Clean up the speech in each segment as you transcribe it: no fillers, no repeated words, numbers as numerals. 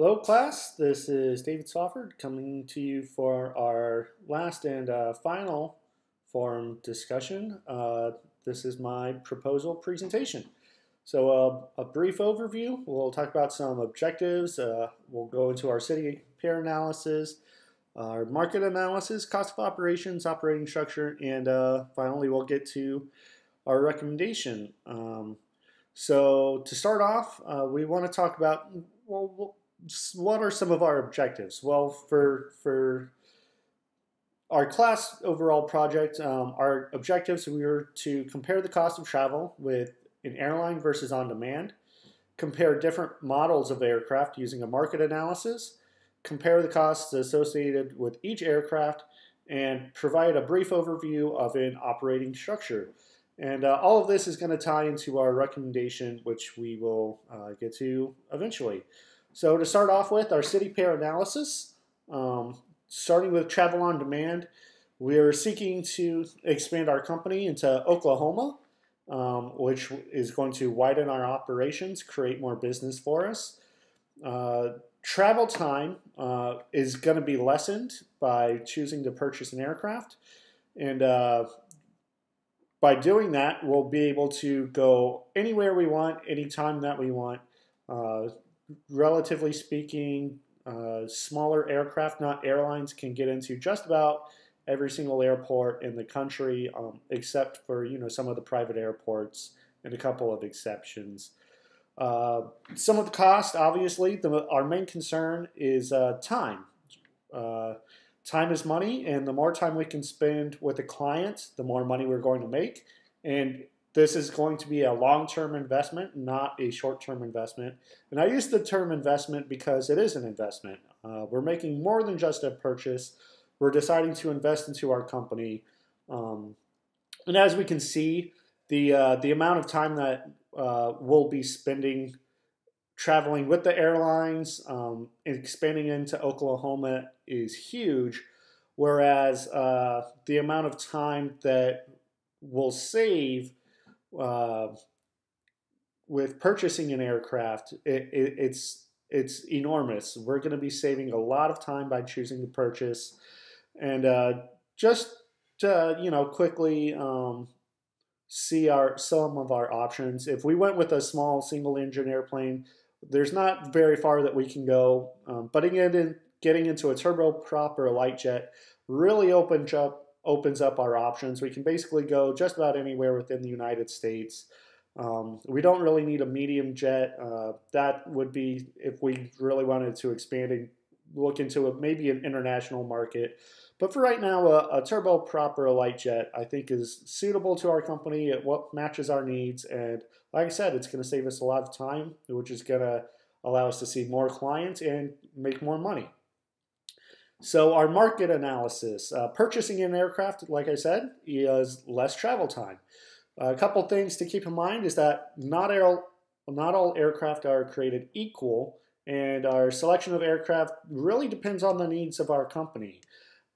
Hello, class. This is David Swofford coming to you for our last and final forum discussion. This is my proposal presentation. So a brief overview. We'll talk about some objectives. We'll go into our city pair analysis, our market analysis, cost of operations, operating structure, and finally we'll get to our recommendation. So to start off, we want to talk about, well, what are some of our objectives? Well, for our class overall project, our objectives were to compare the cost of travel with an airline versus on demand, compare different models of aircraft using a market analysis, compare the costs associated with each aircraft, and provide a brief overview of an operating structure. And all of this is going to tie into our recommendation, which we will get to eventually. So to start off with, our city pair analysis, starting with travel on demand, we're seeking to expand our company into Oklahoma, which is going to widen our operations, create more business for us. Travel time is going to be lessened by choosing to purchase an aircraft. And by doing that, we'll be able to go anywhere we want, anytime that we want. Relatively speaking, smaller aircraft, not airlines, can get into just about every single airport in the country, except for some of the private airports and a couple of exceptions. Some of the cost, obviously, our main concern is time. Time is money, and the more time we can spend with a client, the more money we're going to make. And this is going to be a long-term investment, not a short-term investment. And I use the term investment because it is an investment. We're making more than just a purchase. We're deciding to invest into our company. And as we can see, the amount of time that we'll be spending traveling with the airlines and expanding into Oklahoma is huge, whereas the amount of time that we'll save with purchasing an aircraft, it's enormous. We're going to be saving a lot of time by choosing to purchase. And just to quickly see some of our options. If we went with a small single-engine airplane, there's not very far that we can go. But again, getting into a turboprop or a light jet really opens up our options. We can basically go just about anywhere within the United States. We don't really need a medium jet. That would be if we really wanted to expand and look into maybe an international market. But for right now, a turboprop or a light jet, I think, is suitable to our company. It matches our needs. And like I said, it's going to save us a lot of time, which is going to allow us to see more clients and make more money. So our market analysis, purchasing an aircraft, like I said, is less travel time. A couple things to keep in mind is that not all aircraft are created equal, and our selection of aircraft really depends on the needs of our company.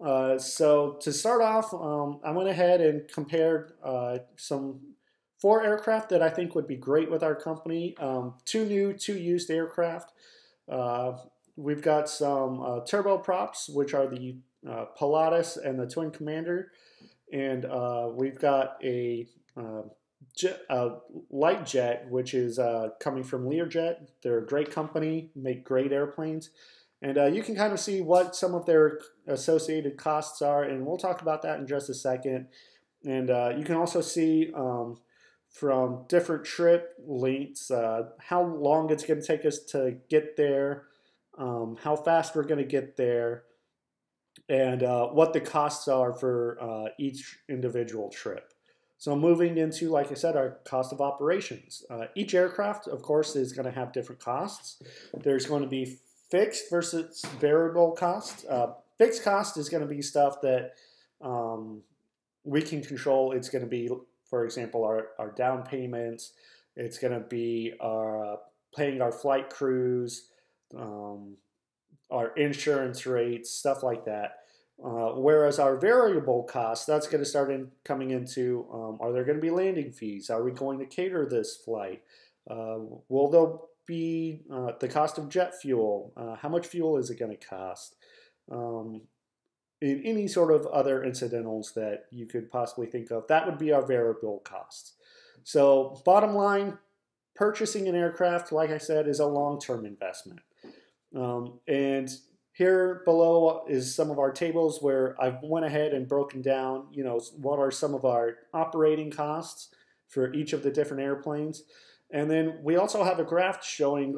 So to start off, I went ahead and compared some 4 aircraft that I think would be great with our company. 2 new, 2 used aircraft. We've got some turboprops, which are the Pilatus and the Twin Commander. And we've got a light jet, which is coming from Learjet. They're a great company, make great airplanes. And you can kind of see what some of their associated costs are, and we'll talk about that in just a second. And you can also see from different trip lengths how long it's going to take us to get there, how fast we're going to get there, and what the costs are for each individual trip. So moving into, like I said, our cost of operations. Each aircraft, of course, is going to have different costs. There's going to be fixed versus variable cost. Fixed cost is going to be stuff that we can control. It's going to be, for example, our down payments. It's going to be paying our flight crews, our insurance rates, stuff like that. Whereas our variable costs, that's going to start coming into, are there going to be landing fees? Are we going to cater this flight? Will be the cost of jet fuel. How much fuel is it going to cost? In any sort of other incidentals that you could possibly think of, that would be our variable costs. So bottom line, purchasing an aircraft, like I said, is a long-term investment. And here below is some of our tables where I've went ahead and broken down, what are some of our operating costs for each of the different airplanes. And then we also have a graph showing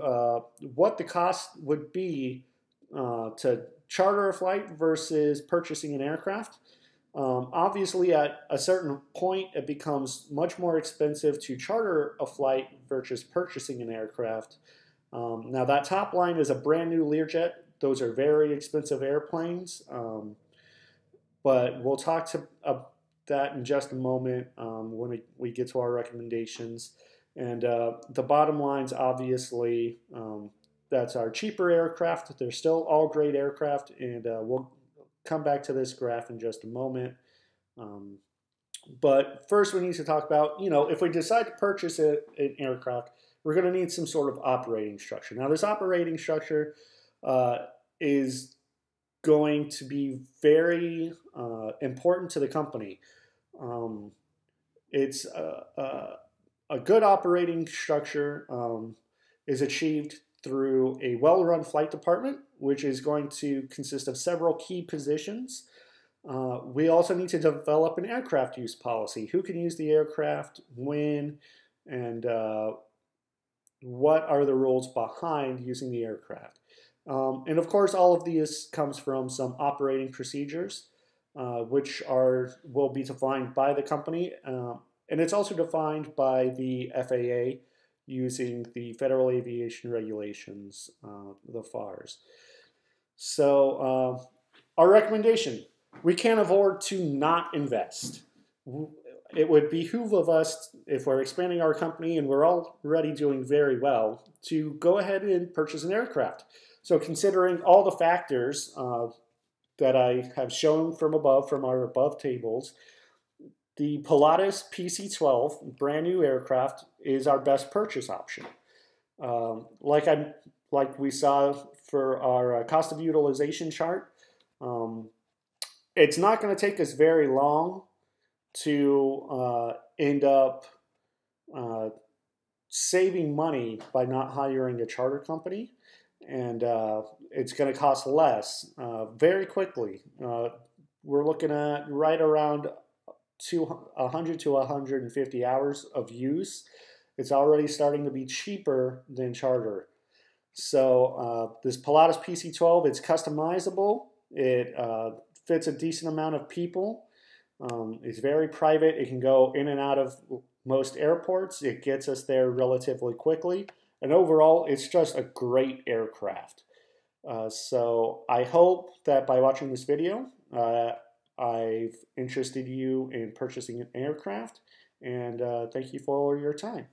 what the cost would be to charter a flight versus purchasing an aircraft. Obviously, at a certain point, it becomes much more expensive to charter a flight versus purchasing an aircraft. Now, that top line is a brand new Learjet. Those are very expensive airplanes, but we'll talk about that in just a moment when we get to our recommendations. And the bottom line's obviously that's our cheaper aircraft. They're still all great aircraft, and we'll come back to this graph in just a moment. But first we need to talk about, if we decide to purchase an aircraft, we're going to need some sort of operating structure. Now, this operating structure is going to be very important to the company. It's a good operating structure is achieved through a well-run flight department, which is going to consist of several key positions. We also need to develop an aircraft use policy. Who can use the aircraft, when, and what are the rules behind using the aircraft. And of course, all of these comes from some operating procedures, which will be defined by the company. And it's also defined by the FAA using the Federal Aviation Regulations, the FARs. So our recommendation, we can't afford to not invest. It would behoove of us, if we're expanding our company and we're already doing very well, to go ahead and purchase an aircraft. So considering all the factors that I have shown from our above tables, the Pilatus PC-12, brand new aircraft, is our best purchase option. Like we saw for our cost of utilization chart, it's not going to take us very long to end up saving money by not hiring a charter company, and it's going to cost less very quickly. We're looking at right around 100 to 150 hours of use. It's already starting to be cheaper than charter. So this Pilatus PC-12, it's customizable. It fits a decent amount of people. It's very private. It can go in and out of most airports. It gets us there relatively quickly. And overall, it's just a great aircraft. So I hope that by watching this video, I've interested you in purchasing an aircraft. And thank you for your time.